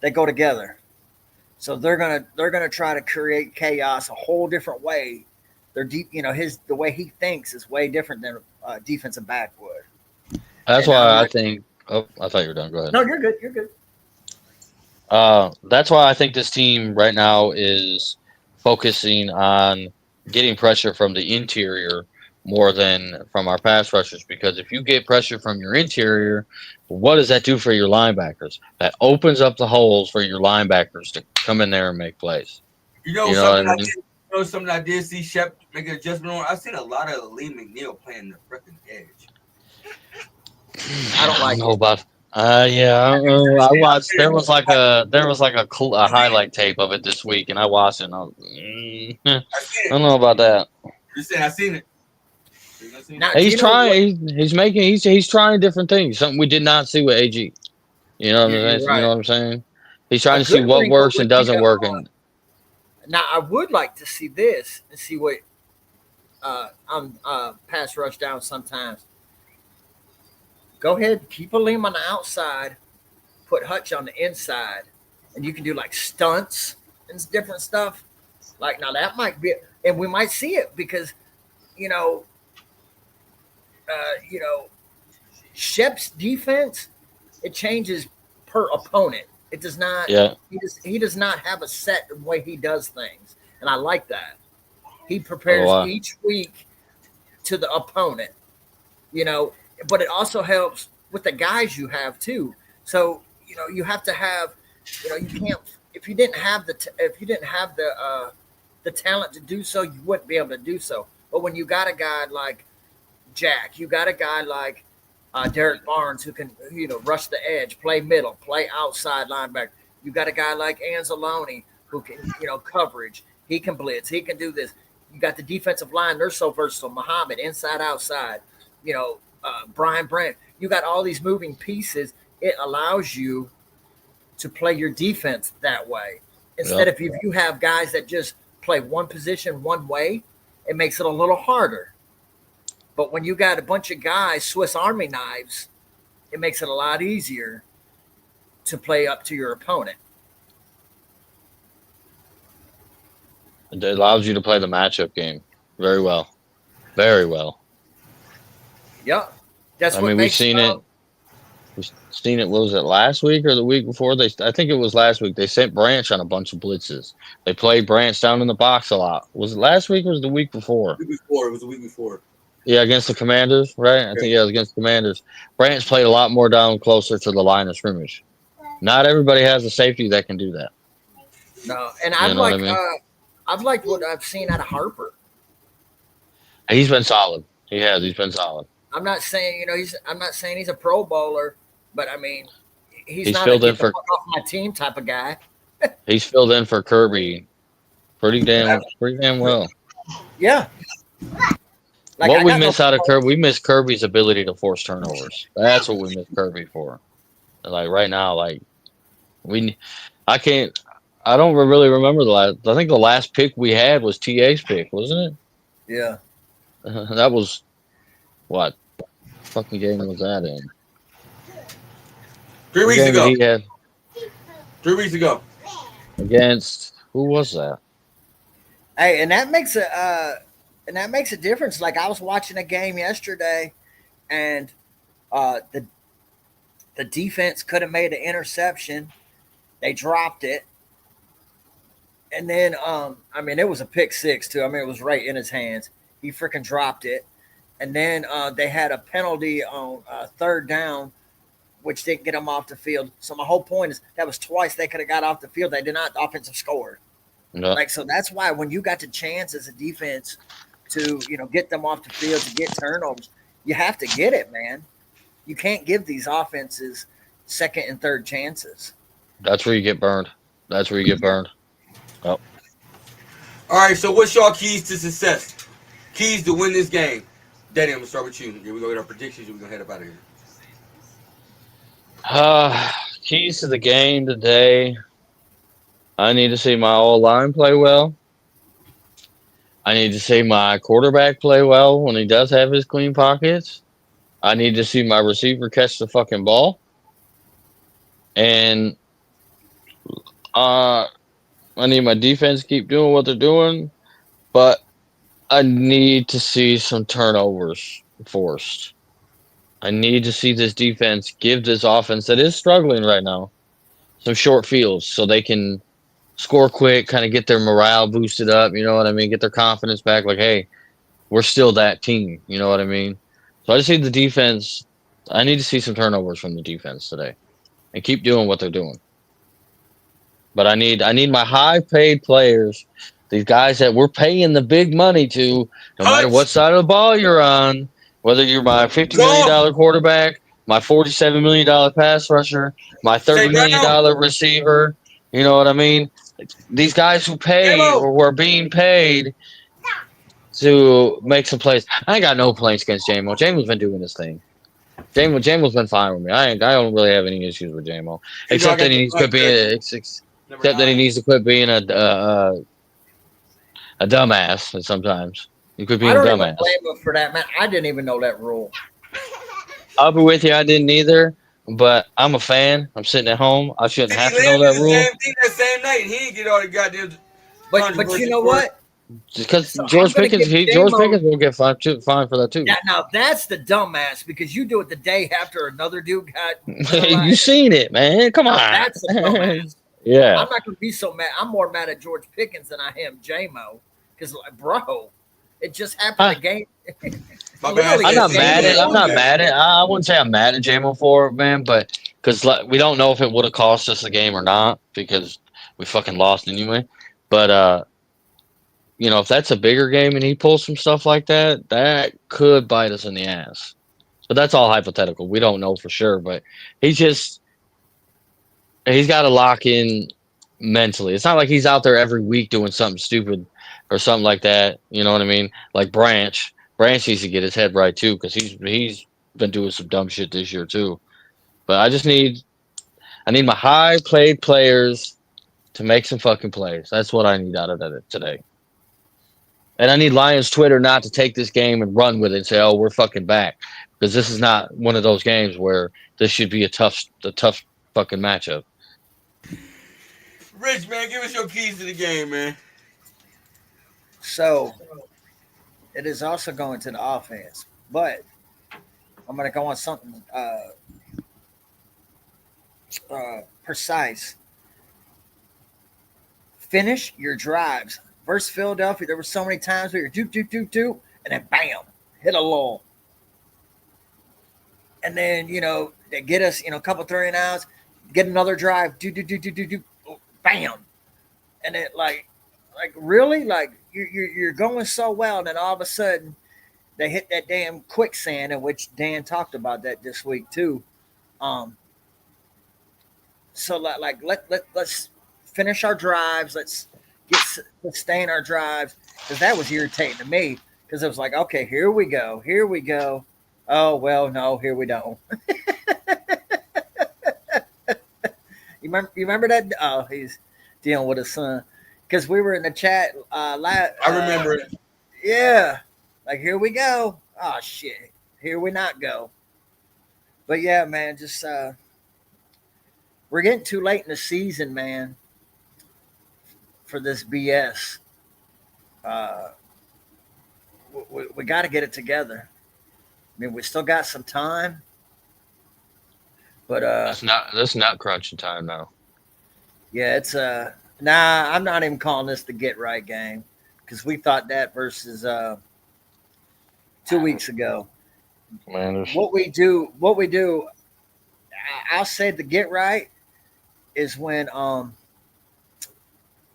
they go together. So they're gonna try to create chaos a whole different way. They're deep, the way he thinks is way different than a defensive back would.
That's
And I'm
why I
like,
think. Oh, I thought you were done. Go ahead.
no, you're good. You're good.
That's why I think this team right now is focusing on getting pressure from the interior more than from our pass rushers. Because if you get pressure from your interior, what does that do for your linebackers? That opens up the holes for your linebackers to come in there and make plays.
You know
You know what
something
I
I
mean?
did. You know something I did see Shep make an adjustment on. I've seen a lot of Lee McNeil playing the freaking edge.
I don't like
know
it.
about. Yeah, I don't know. I watched. There was like a highlight tape of it this week, and I watched it. And I was, I
I seen
don't
it.
know about that.
Just saying, I seen it. I seen it.
Now, do
He's
you know what?
trying. He's trying different things. Something we did not see with AG. You know what I'm
You're
saying? You know
right.
what I'm saying? He's
A
trying to see
good
what
wrinkle
works and
would be
doesn't work. And
now I would like to see this and see what I'm pass rush down sometimes. Go ahead, keep a Liam on the outside, put Hutch on the inside, and you can do like stunts and different stuff. Like now that might be, and we might see it because you know, you know, Shep's defense, it changes per opponent. It does not.
yeah,
He does not have a set way he does things, and I like that. He
oh,
prepares each week to the opponent, you know, but it also helps with the guys you have too. So you have to have, you can't, if you didn't have the talent to do so, you wouldn't be able to do so. But when you got a guy like Jack, you got a guy like Derek Barnes who can rush the edge, play middle, play outside linebacker. You got a guy like Anzalone who can coverage. He can blitz. He can do this. You got the defensive line; they're so versatile. Muhammad inside, outside. Brian Brent. You got all these moving pieces. It allows you to play your defense that way instead
yeah.
of if you have guys that just play one position one way. It makes it a little harder. But when you got a bunch of guys, Swiss Army knives, it makes it a lot easier to play up to your opponent.
It allows you to play the matchup game very well, very well.
Yep. That's
I
what
mean, we've
makes
seen it. We've seen it. What was it last week or the week before? I think it was last week. They sent Branch on a bunch of blitzes. They played Branch down in the box a lot. Was it last week or was it the week before?
The week before. It was the week before.
Yeah, against the Commanders, right? I think it was against the Commanders. Branch played a lot more down closer to the line of scrimmage. Not everybody has a safety that can do that.
no, and
You know what I mean?
I've liked what I've seen out of Harper.
He's been solid. He has. He's been solid.
I'm not saying I'm not saying he's a Pro Bowler, but I mean he's
He's
not a
filled in
get the
for.
fuck off my team type of guy.
He's filled in for Kirby pretty damn well.
Yeah. Like
What
I
we
got
miss
no
out of Kirby, we miss Kirby's ability to force turnovers. That's what we miss Kirby for. Like right now, like I can't. I don't really remember the last. I think the last pick we had was TA's pick, wasn't
Yeah.
it? That was what fucking game was that in?
3
What
weeks
game did
ago.
he have
3 weeks ago.
against? Who was that?
Hey, and that makes a difference. Like I was watching a game yesterday, and the defense could have made an interception. They dropped it, and then I mean it was a pick six too. I mean it was right in his hands. He freaking dropped it, and then they had a penalty on third down, which didn't get them off the field. So my whole point is that was twice they could have got off the field. They did not. The offensive scored.
No,
Like so that's why when you got the chance as a defense to get them off the field to get turnovers, you have to get it, man. You can't give these offenses second and third chances.
that's where you get burned. That's where you get burned. Oh,
All right, so what's your keys to success? Keys to win this game. Danny, I'm gonna start with you. Here we go with our predictions. We're gonna head up out of here.
Keys to the game today. I need to see my old line play well. I need to see my quarterback play well when he does have his clean pockets. I need to see my receiver catch the fucking ball. And I need my defense to keep doing what they're doing. But I need to see some turnovers forced. I need to see this defense give this offense that is struggling right now some short fields so they can score quick, kind of get their morale boosted up. You know what I mean? Get their confidence back. Like, hey, we're still that team. You know what I mean? So I just need the defense. I need to see some turnovers from the defense today and keep doing what they're doing. But I need my high paid players, these guys that we're paying the big money to, no matter what
Hutch,
side of the ball you're on, whether you're my $50 million
go.
quarterback, my $47 million pass rusher, my
Stay
$30
down.
million receiver. You know what I mean? These guys who pay
Demo.
or were being paid to make some plays. I ain't got no complaints against JMO. JMO's been doing his thing. JMO's been fine with me. I don't really have any issues with JMO,
You know I
except that
got
he
the
needs to
black
quit being
jersey, number
except that he
9.
needs to quit being a dumbass sometimes. He quit
I
being a
don't even
dumbass.
blame him for that, man. I didn't even know that rule.
I'll be with you. I didn't either, but I'm a fan. I'm sitting at home. I shouldn't
CD
have to
Lamb
know
did
that
the
rule.
same thing that same night. He didn't get all the goddamn
But you
controversy
know
for it.
what?
Just because
So I'm
George
gonna
Pickens,
give
George
J-Mo
Pickens will get fined for that too.
that. Now that's the dumbass because you do it the day after another dude got
You
penalized.
seen it, man? Come
Now
on.
that's a dumbass.
Yeah.
I'm not gonna be so mad. I'm more mad at George Pickens than I am J-Mo because, like, bro, it just happened. The
I,
game.
My
Literally,
bad.
I'm
the
not
game
mad
was
at. I'm
on.
not mad at. I wouldn't say I'm mad at JMO for it, man. But because we don't know if it would have cost us the game or not because we fucking lost anyway. But if that's a bigger game and he pulls some stuff like that, that could bite us in the ass. But that's all hypothetical. We don't know for sure. But he's got to lock in mentally. It's not like he's out there every week doing something stupid or something like that. You know what I mean? Like Branch. Branch needs to get his head right too because he's been doing some dumb shit this year too. But I need my high played players to make some fucking plays. That's what I need out of that today. And I need Lions Twitter not to take this game and run with it and say, "Oh, we're fucking back," because this is not one of those games where this should be a tough fucking matchup.
Rich, man, give us your keys to the game, man.
So it is also going to the offense, but I'm going to go on something precise. Finish your drives. Versus Philadelphia, there were so many times where you're do, and then bam, hit a lull. And then, they get us, a couple 3 and outs, get another drive, do, bam. And it like really, like you're going so well, and then all of a sudden they hit that damn quicksand, in which Dan talked about that this week too. Um, so let's finish our drives. Let's sustain our drives because that was irritating to me because it was like, okay, here we go. Oh well, no, here we don't. You remember that? Oh, he's dealing with his son because we were in the chat.
I remember it.
Yeah, like here we go. Oh shit, here we not go. But yeah, man, just we're getting too late in the season, man, for this BS. Uh, we got to get it together. I mean, we still got some time, but
That's not crunching time now.
yeah, it's nah. I'm not even calling this the get right game because we thought that versus 2 weeks ago.
Man,
What we do, I'll say the get right is when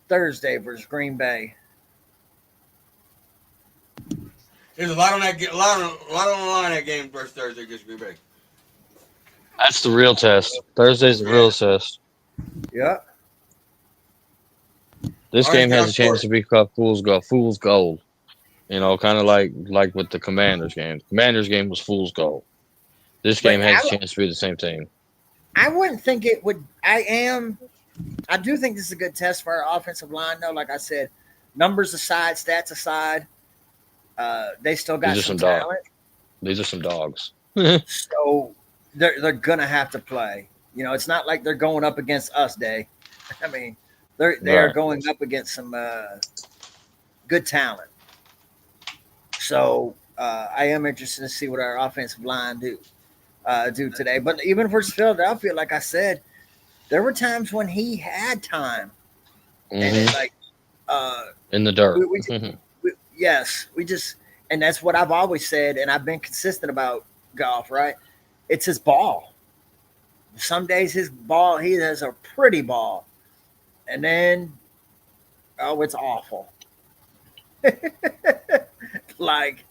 Thursday versus Green Bay.
There's a lot on that. A lot on the line that game versus Thursday against Green Bay.
that's the real test. Thursday's the real test.
Yeah.
This
All right,
game
stay
has
on
a chance
court.
to be called Fool's Gold. You know, kind of like with the Commanders game. The Commanders game was Fool's Gold. This
But
game has a chance to be the same thing.
I wouldn't think it would. I do think this is a good test for our offensive line, though. Like I said, numbers aside, stats aside, they still got
These are
some
some dogs.
talent.
These are some dogs.
So they're gonna have to play. You know, it's not like they're going up against us, Day. I mean, they are
Right.
going up against some good talent. So I am interested to see what our offensive line do today. But even versus Philadelphia, like I said, there were times when he had time, and it
Mhm.
like
In the dirt.
yes, we just, and that's what I've always said, and I've been consistent about golf. Right, it's his ball. Some days his ball, he has a pretty ball, and then it's awful. Like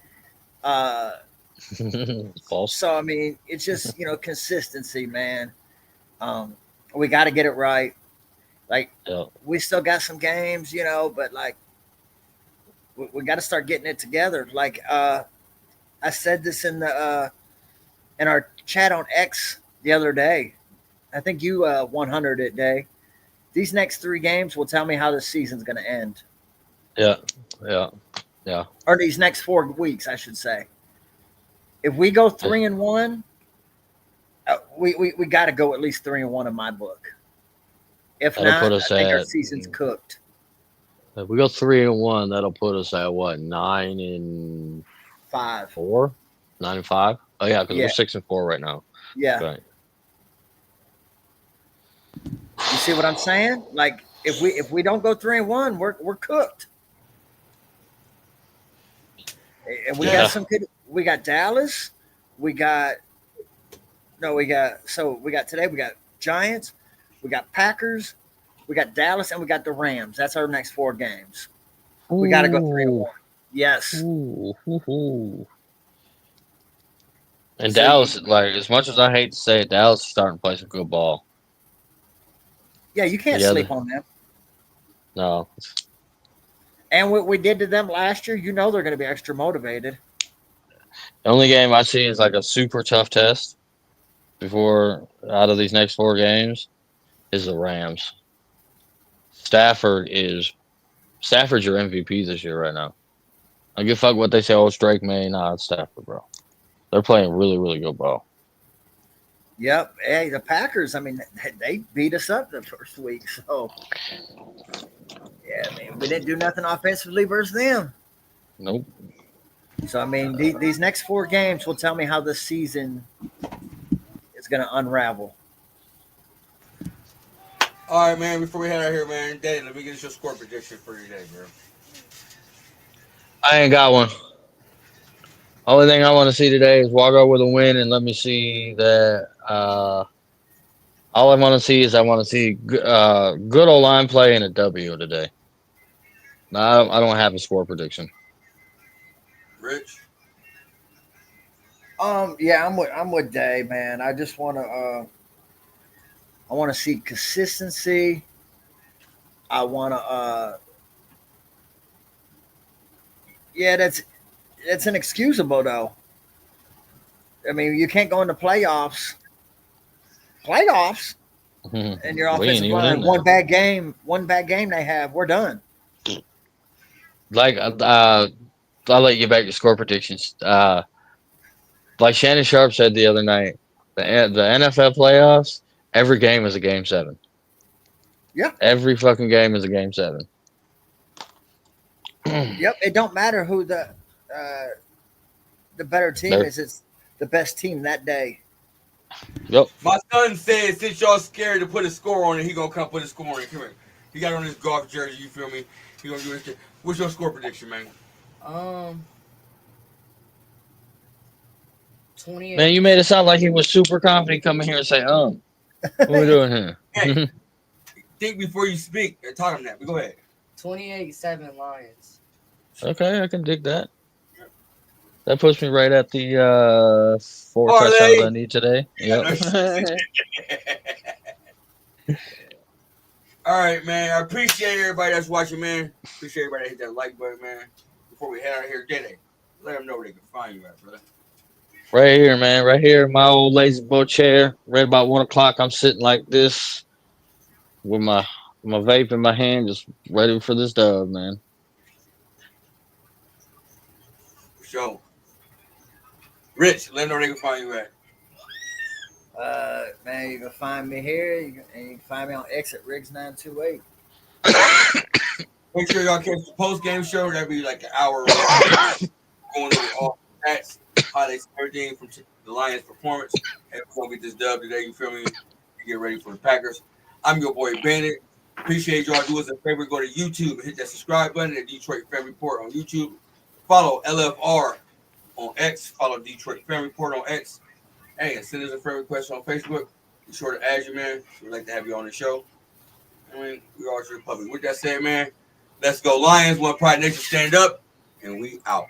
False.
so I mean, it's just consistency, man. We got to get it right. Like
Yeah.
we still got some games, but like we got to start getting it together. Like I said this in our chat on X the other day. I think you 100 it, Day. These next 3 games will tell me how the season's going to end.
Yeah.
Or these next 4 weeks, I should say. If we go 3-1, we got to go at least 3-1 in my book. If
That'll
not,
put
I
us
think our
at-
season's cooked.
If we go 3-1, that'll put us at what, 9-4,
5.
9-5. Oh yeah, because
Yeah.
we're 6-4 right now.
Yeah.
Right.
You see what I'm saying? Like if we don't go 3-1, we're cooked. And we
Yeah.
got some good. We got Dallas. We got today. We got Giants. We got Packers. We got Dallas, and we got the Rams. That's our next 4 games. We got to go 3-1. Yes.
Ooh. And
So
Dallas, like as much as I hate to say it, Dallas is starting to play some good ball.
Yeah, you can't
Yeah,
sleep on them.
No.
And what we did to them last year, they're going to be extra motivated.
The only game I see is like a super tough test before out of these next 4 games is the Rams. Stafford's your MVP this year right now. I give a fuck what they say. Oh, it's Drake May. Nah, it's Stafford, bro. They're playing really, really good ball.
Yep. Hey, the Packers, I mean, they beat us up the first week. So, yeah, I mean, we didn't do nothing offensively versus them.
Nope.
So, I mean, these next 4 games will tell me how the season is going to unravel.
All right, man. Before we head out here, man, Daddy, let me get your score prediction for your day, bro.
I ain't got one. Only thing I want to see today is walk out with a win, and let me see that. All I want to see is good old line play and a W today. No, I don't have a score prediction.
Rich.
Yeah, I'm with Day, man. I just want to see consistency. I want to yeah, that's inexcusable though. I mean, you can't go into playoffs and your
We ain't
offensive
even
line.
in
One bad game they have, we're done.
Like, I'll let you back to score predictions. Like Shannon Sharp said the other night, the NFL playoffs, every game is a game 7.
Yeah.
Every fucking game is a game 7.
Yep. It don't matter who the better team is. It's the best team that day.
Yep.
My son said since y'all scared to put a score on it, he gonna come put a score on it. Come here. He got on his golf jersey. You feel me? He gonna do his thing. What's your score prediction, man?
28.
Man, you made it sound like he was super confident coming here and say, what we doing here?
Hey, think before you speak. Taught him that. But go ahead.
28-7 Lions.
Okay, I can dig that. That puts me right at the 4
Parlay.
touchdowns I need today. Yep.
All All right, man. I appreciate everybody that's watching, man. Appreciate everybody that hit that like button, man. Before we head out of here, Dede, let them know where they can find you at, brother.
Right here, man. Right here in my old lazy boy chair. Right about 1 o'clock, I'm sitting like this with my vape in my hand, just ready for this dub, man.
For sure. Rich, let them know where they can find you at.
Man, you can find me here, and you can find me on Exit Riggs 928.
Make sure y'all catch the post game show. That'll be like an hour going over all the stats, highlights, everything from the Lions' performance. And we're gonna get this dub today. You feel me? To get ready for the Packers. I'm your boy Bandit. Appreciate y'all. Do us a favor. Go to YouTube and hit that subscribe button at Detroit Fan Report on YouTube. Follow LFR on X. Follow Detroit Fan Report on X. Hey, and send us a friend request on Facebook. Be sure to add you, man. We'd like to have you on the show. I mean, we are your public. With that said, man, let's go Lions. One Pride Nation, stand up, and we out.